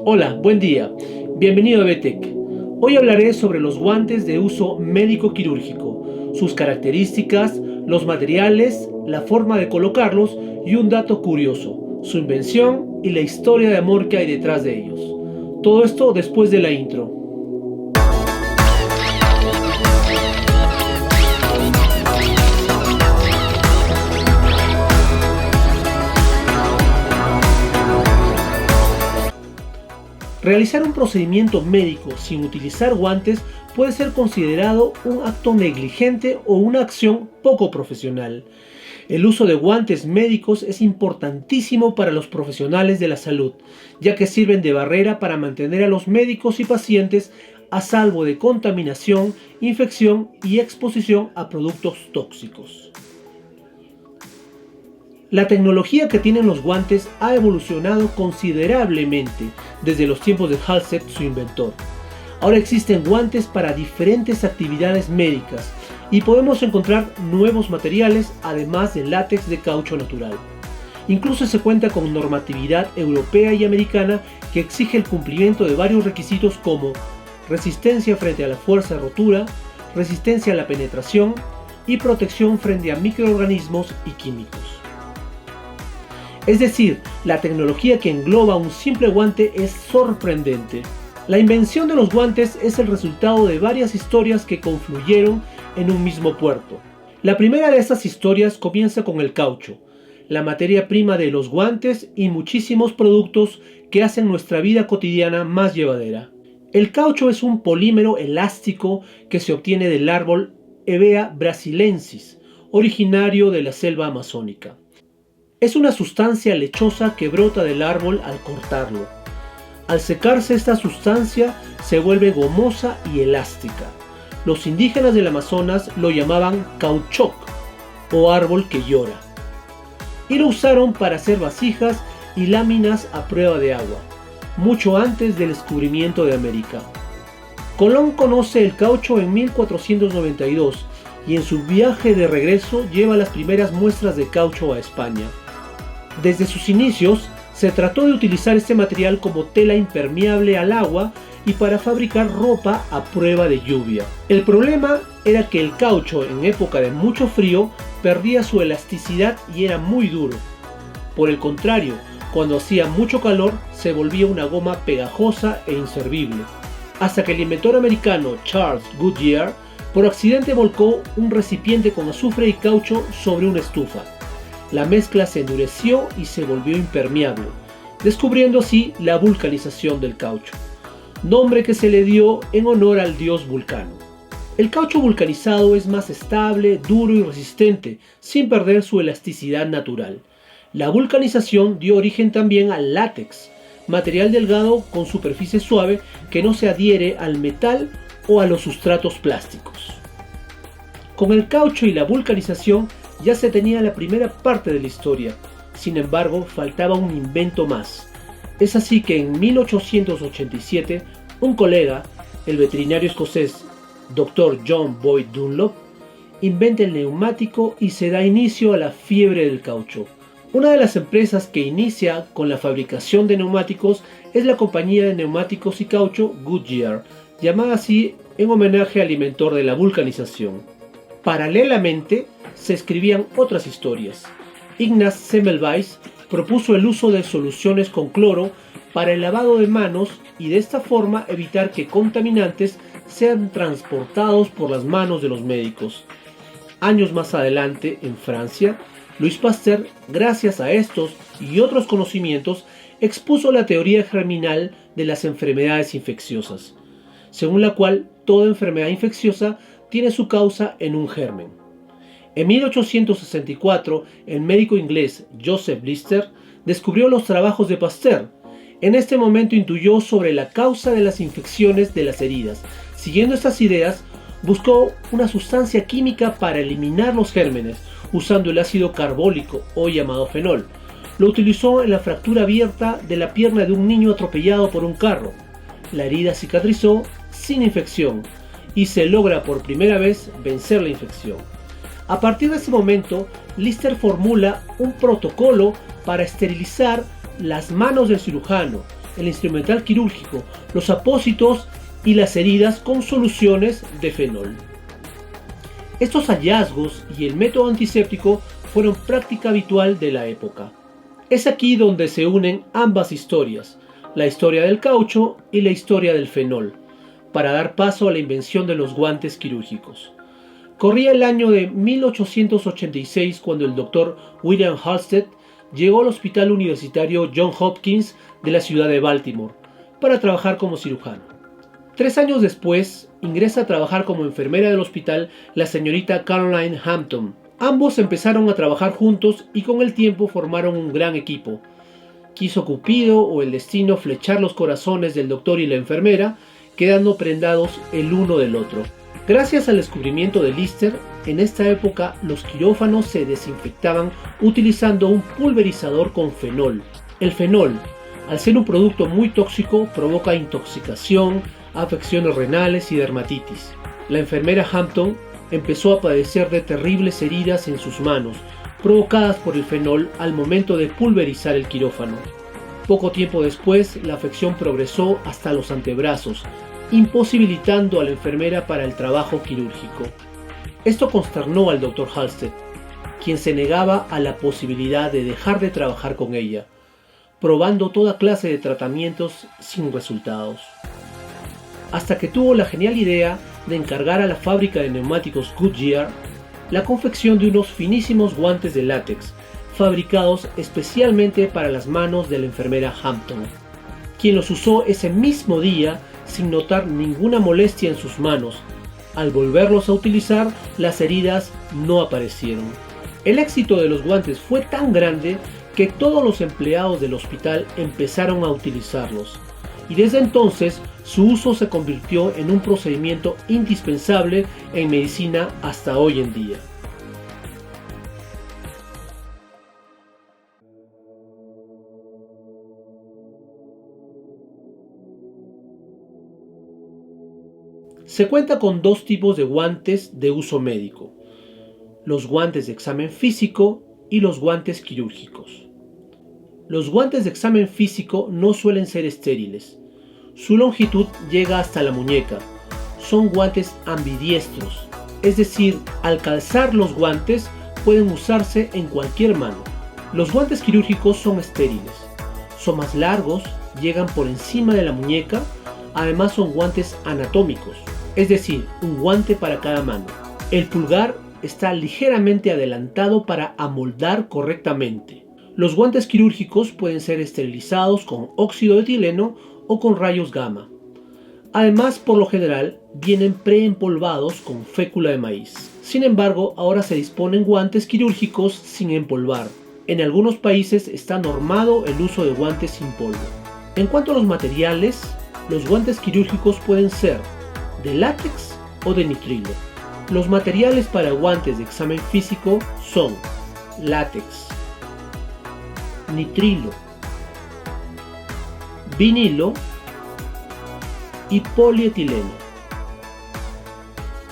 Hola, buen día. Bienvenido a BTEC. Hoy hablaré sobre los guantes de uso médico-quirúrgico, sus características, los materiales, la forma de colocarlos y un dato curioso, su invención y la historia de amor que hay detrás de ellos. Todo esto después de la intro. Realizar un procedimiento médico sin utilizar guantes puede ser considerado un acto negligente o una acción poco profesional. El uso de guantes médicos es importantísimo para los profesionales de la salud, ya que sirven de barrera para mantener a los médicos y pacientes a salvo de contaminación, infección y exposición a productos tóxicos. La tecnología que tienen los guantes ha evolucionado considerablemente desde los tiempos de Halsted, su inventor. Ahora existen guantes para diferentes actividades médicas y podemos encontrar nuevos materiales además de látex de caucho natural. Incluso se cuenta con normatividad europea y americana que exige el cumplimiento de varios requisitos como resistencia frente a la fuerza de rotura, resistencia a la penetración y protección frente a microorganismos y químicos. Es decir, la tecnología que engloba un simple guante es sorprendente. La invención de los guantes es el resultado de varias historias que confluyeron en un mismo puerto. La primera de estas historias comienza con el caucho, la materia prima de los guantes y muchísimos productos que hacen nuestra vida cotidiana más llevadera. El caucho es un polímero elástico que se obtiene del árbol Hevea brasiliensis, originario de la selva amazónica. Es una sustancia lechosa que brota del árbol al cortarlo. Al secarse esta sustancia se vuelve gomosa y elástica. Los indígenas del Amazonas lo llamaban cauchoc o árbol que llora. Y lo usaron para hacer vasijas y láminas a prueba de agua, mucho antes del descubrimiento de América. Colón conoce el caucho en 1492 y en su viaje de regreso lleva las primeras muestras de caucho a España. Desde sus inicios, se trató de utilizar este material como tela impermeable al agua y para fabricar ropa a prueba de lluvia. El problema era que el caucho en época de mucho frío perdía su elasticidad y era muy duro. Por el contrario, cuando hacía mucho calor se volvía una goma pegajosa e inservible. Hasta que el inventor americano Charles Goodyear por accidente volcó un recipiente con azufre y caucho sobre una estufa. La mezcla se endureció y se volvió impermeable, descubriendo así la vulcanización del caucho, nombre que se le dio en honor al dios Vulcano. El caucho vulcanizado es más estable, duro y resistente, sin perder su elasticidad natural. La vulcanización dio origen también al látex, material delgado con superficie suave que no se adhiere al metal o a los sustratos plásticos. Con el caucho y la vulcanización ya se tenía la primera parte de la historia, sin embargo faltaba un invento más. Es así que en 1887 un colega, el veterinario escocés Dr. John Boyd Dunlop, inventa el neumático y se da inicio a la fiebre del caucho. Una de las empresas que inicia con la fabricación de neumáticos es la compañía de neumáticos y caucho Goodyear, llamada así en homenaje al inventor de la vulcanización. Paralelamente, se escribían otras historias. Ignaz Semmelweis propuso el uso de soluciones con cloro para el lavado de manos y de esta forma evitar que contaminantes sean transportados por las manos de los médicos. Años más adelante, en Francia, Louis Pasteur, gracias a estos y otros conocimientos, expuso la teoría germinal de las enfermedades infecciosas, según la cual toda enfermedad infecciosa tiene su causa en un germen. En 1864, el médico inglés Joseph Lister descubrió los trabajos de Pasteur. En este momento intuyó sobre la causa de las infecciones de las heridas. Siguiendo estas ideas, buscó una sustancia química para eliminar los gérmenes, usando el ácido carbólico, o llamado fenol. Lo utilizó en la fractura abierta de la pierna de un niño atropellado por un carro. La herida cicatrizó sin infección y se logra por primera vez vencer la infección. A partir de ese momento, Lister formula un protocolo para esterilizar las manos del cirujano el instrumental quirúrgico, los apósitos y las heridas con soluciones de fenol. Estos hallazgos y el método antiséptico fueron práctica habitual de la época. Es aquí donde se unen ambas historias, la historia del caucho y la historia del fenol, para dar paso a la invención de los guantes quirúrgicos. Corría el año de 1886 cuando el doctor William Halsted llegó al Hospital Universitario Johns Hopkins de la ciudad de Baltimore para trabajar como cirujano. 3 años después, ingresa a trabajar como enfermera del hospital la señorita Caroline Hampton. Ambos empezaron a trabajar juntos y con el tiempo formaron un gran equipo. Quiso Cupido o el destino flechar los corazones del doctor y la enfermera, quedando prendados el uno del otro. Gracias al descubrimiento de Lister, en esta época los quirófanos se desinfectaban utilizando un pulverizador con fenol. El fenol, al ser un producto muy tóxico, provoca intoxicación, afecciones renales y dermatitis. La enfermera Hampton empezó a padecer de terribles heridas en sus manos, provocadas por el fenol al momento de pulverizar el quirófano. Poco tiempo después, la afección progresó hasta los antebrazos, imposibilitando a la enfermera para el trabajo quirúrgico. Esto consternó al Dr. Halsted, quien se negaba a la posibilidad de dejar de trabajar con ella, probando toda clase de tratamientos sin resultados. Hasta que tuvo la genial idea de encargar a la fábrica de neumáticos Goodyear la confección de unos finísimos guantes de látex, fabricados especialmente para las manos de la enfermera Hampton, quien los usó ese mismo día sin notar ninguna molestia en sus manos. Al volverlos a utilizar, las heridas no aparecieron. El éxito de los guantes fue tan grande que todos los empleados del hospital empezaron a utilizarlos, y desde entonces su uso se convirtió en un procedimiento indispensable en medicina hasta hoy en día. Se cuenta con 2 tipos de guantes de uso médico: los guantes de examen físico y los guantes quirúrgicos. Los guantes de examen físico no suelen ser estériles. Su longitud llega hasta la muñeca. Son guantes ambidiestros, es decir, al calzar los guantes pueden usarse en cualquier mano. Los guantes quirúrgicos son estériles. Son más largos, llegan por encima de la muñeca, además son guantes anatómicos, es decir, un guante para cada mano. El pulgar está ligeramente adelantado para amoldar correctamente. Los guantes quirúrgicos pueden ser esterilizados con óxido de etileno o con rayos gamma. Además, por lo general, vienen preempolvados con fécula de maíz. Sin embargo, ahora se disponen guantes quirúrgicos sin empolvar. En algunos países está normado el uso de guantes sin polvo. En cuanto a los materiales, los guantes quirúrgicos pueden ser de látex o de nitrilo. Los materiales para guantes de examen físico son látex, nitrilo, vinilo y polietileno.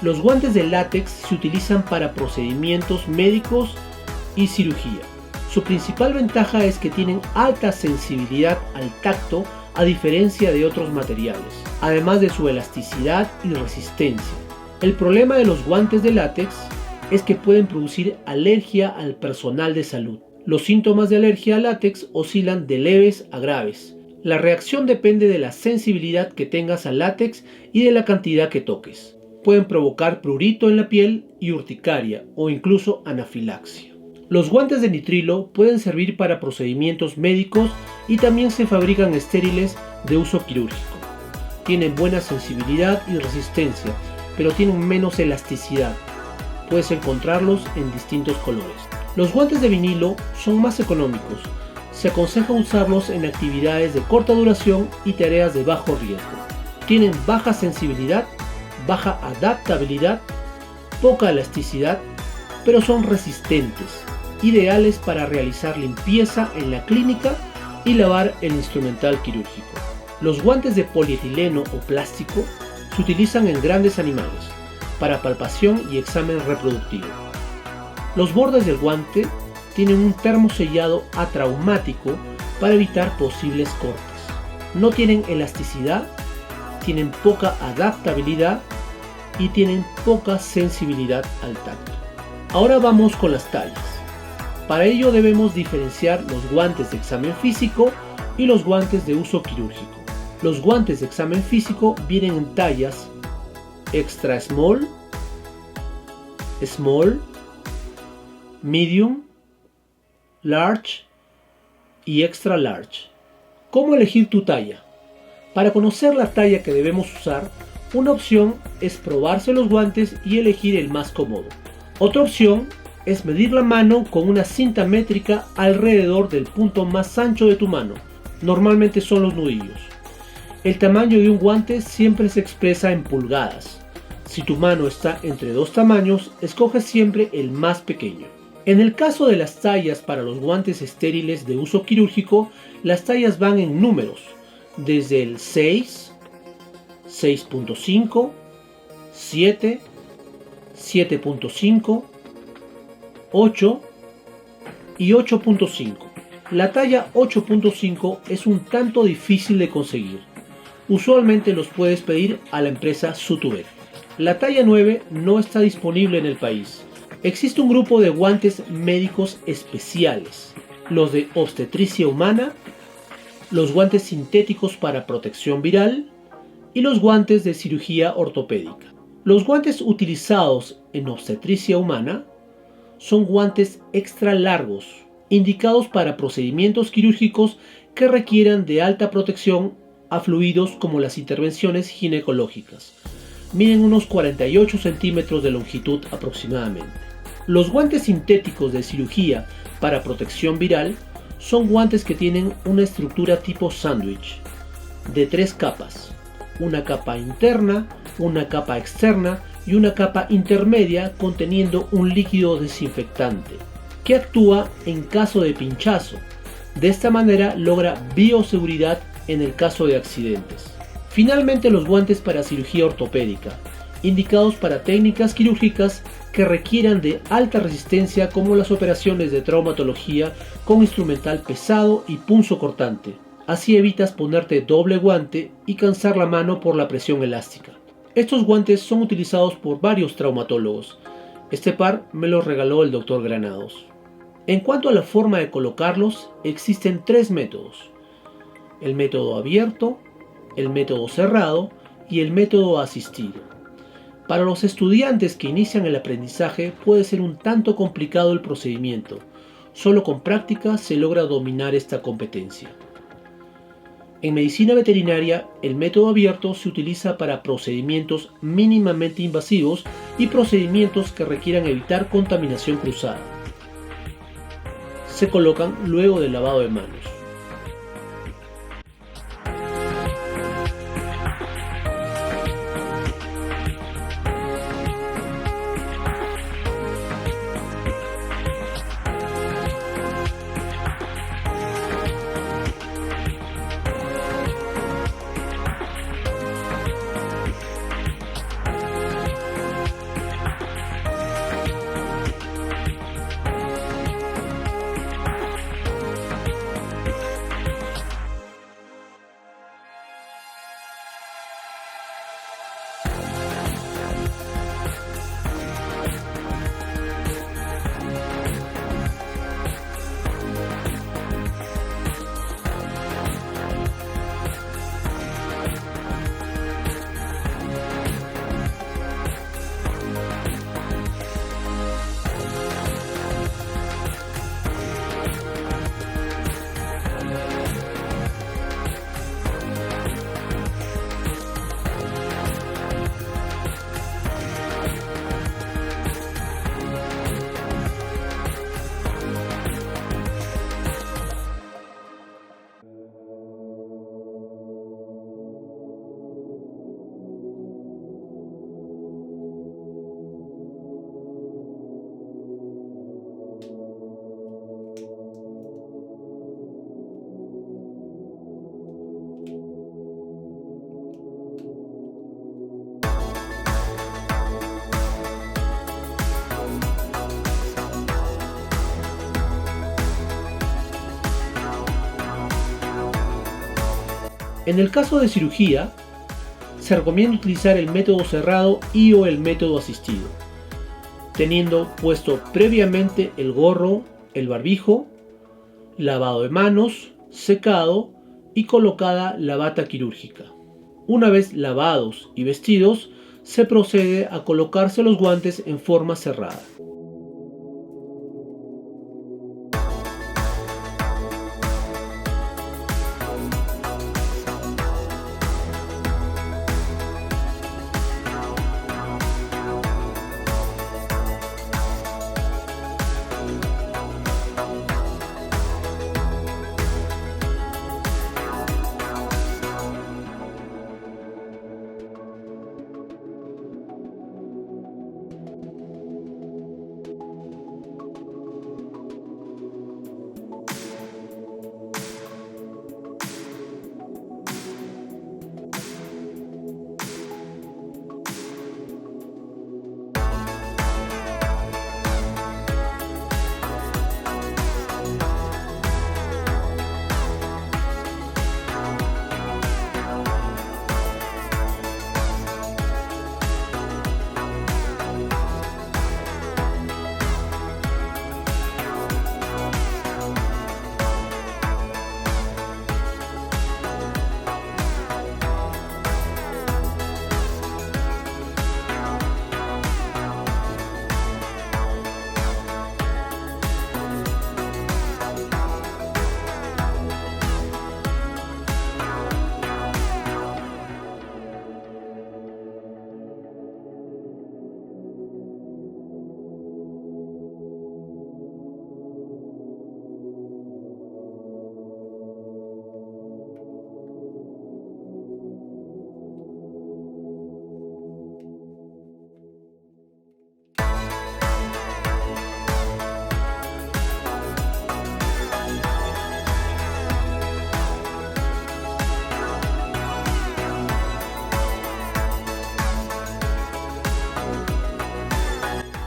Los guantes de látex se utilizan para procedimientos médicos y cirugía. Su principal ventaja es que tienen alta sensibilidad al tacto a diferencia de otros materiales, además de su elasticidad y resistencia. El problema de los guantes de látex es que pueden producir alergia al personal de salud. Los síntomas de alergia al látex oscilan de leves a graves. La reacción depende de la sensibilidad que tengas al látex y de la cantidad que toques. Pueden provocar prurito en la piel y urticaria o incluso anafilaxia. Los guantes de nitrilo pueden servir para procedimientos médicos y también se fabrican estériles de uso quirúrgico. Tienen buena sensibilidad y resistencia, pero tienen menos elasticidad. Puedes encontrarlos en distintos colores. Los guantes de vinilo son más económicos. Se aconseja usarlos en actividades de corta duración y tareas de bajo riesgo. Tienen baja sensibilidad, baja adaptabilidad, poca elasticidad, pero son resistentes, ideales para realizar limpieza en la clínica y lavar el instrumental quirúrgico. Los guantes de polietileno o plástico se utilizan en grandes animales, para palpación y examen reproductivo. Los bordes del guante tienen un termosellado atraumático para evitar posibles cortes. No tienen elasticidad, tienen poca adaptabilidad y tienen poca sensibilidad al tacto. Ahora vamos con las tallas. Para ello debemos diferenciar los guantes de examen físico y los guantes de uso quirúrgico. Los guantes de examen físico vienen en tallas extra small, small, medium, large y extra large. ¿Cómo elegir tu talla? Para conocer la talla que debemos usar, una opción es probarse los guantes y elegir el más cómodo. Otra opción es medir la mano con una cinta métrica alrededor del punto más ancho de tu mano. Normalmente son los nudillos. El tamaño de un guante siempre se expresa en pulgadas. Si tu mano está entre dos tamaños, escoge siempre el más pequeño. En el caso de las tallas para los guantes estériles de uso quirúrgico, las tallas van en números, desde el 6, 6.5, 7, 7.5, 8 y 8.5. La talla 8.5 es un tanto difícil de conseguir. Usualmente los puedes pedir a la empresa Sutuvet. La talla 9 no está disponible en el país. Existe un grupo de guantes médicos especiales, los de obstetricia humana, los guantes sintéticos para protección viral y los guantes de cirugía ortopédica. Los guantes utilizados en obstetricia humana son guantes extra largos, indicados para procedimientos quirúrgicos que requieran de alta protección a fluidos como las intervenciones ginecológicas. Miden unos 48 centímetros de longitud aproximadamente. Los guantes sintéticos de cirugía para protección viral son guantes que tienen una estructura tipo sándwich, de 3 capas, una capa interna, una capa externa y una capa intermedia conteniendo un líquido desinfectante, que actúa en caso de pinchazo. De esta manera logra bioseguridad en el caso de accidentes. Finalmente, los guantes para cirugía ortopédica, indicados para técnicas quirúrgicas que requieran de alta resistencia como las operaciones de traumatología con instrumental pesado y punzocortante. Así evitas ponerte doble guante y cansar la mano por la presión elástica. Estos guantes son utilizados por varios traumatólogos. Este par me los regaló el Dr. Granados. En cuanto a la forma de colocarlos, existen 3 métodos: el método abierto, el método cerrado y el método asistido. Para los estudiantes que inician el aprendizaje puede ser un tanto complicado el procedimiento. Solo con práctica se logra dominar esta competencia. En medicina veterinaria, el método abierto se utiliza para procedimientos mínimamente invasivos y procedimientos que requieran evitar contaminación cruzada. Se colocan luego del lavado de manos. En el caso de cirugía, se recomienda utilizar el método cerrado y o el método asistido, teniendo puesto previamente el gorro, el barbijo, lavado de manos, secado y colocada la bata quirúrgica. Una vez lavados y vestidos, se procede a colocarse los guantes en forma cerrada.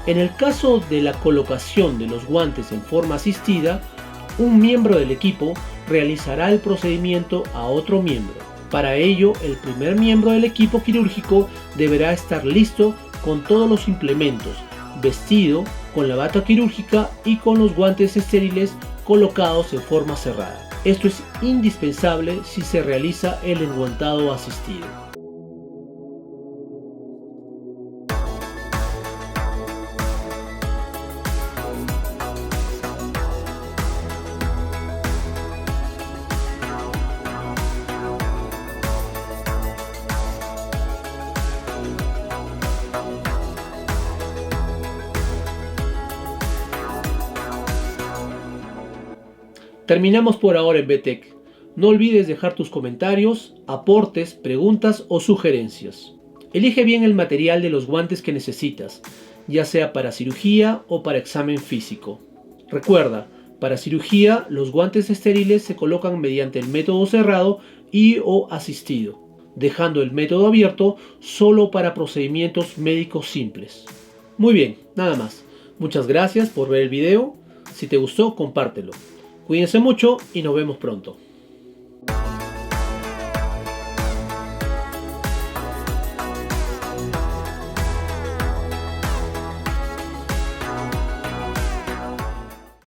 En el caso de la colocación de los guantes en forma asistida, un miembro del equipo realizará el procedimiento a otro miembro. Para ello, el primer miembro del equipo quirúrgico deberá estar listo con todos los implementos, vestido, con la bata quirúrgica y con los guantes estériles colocados en forma cerrada. Esto es indispensable si se realiza el enguantado asistido. Terminamos por ahora en BTech. No olvides dejar tus comentarios, aportes, preguntas o sugerencias. Elige bien el material de los guantes que necesitas, ya sea para cirugía o para examen físico. Recuerda, para cirugía los guantes estériles se colocan mediante el método cerrado y o asistido, dejando el método abierto solo para procedimientos médicos simples. Muy bien, nada más. Muchas gracias por ver el video. Si te gustó, compártelo. Cuídense mucho y nos vemos pronto.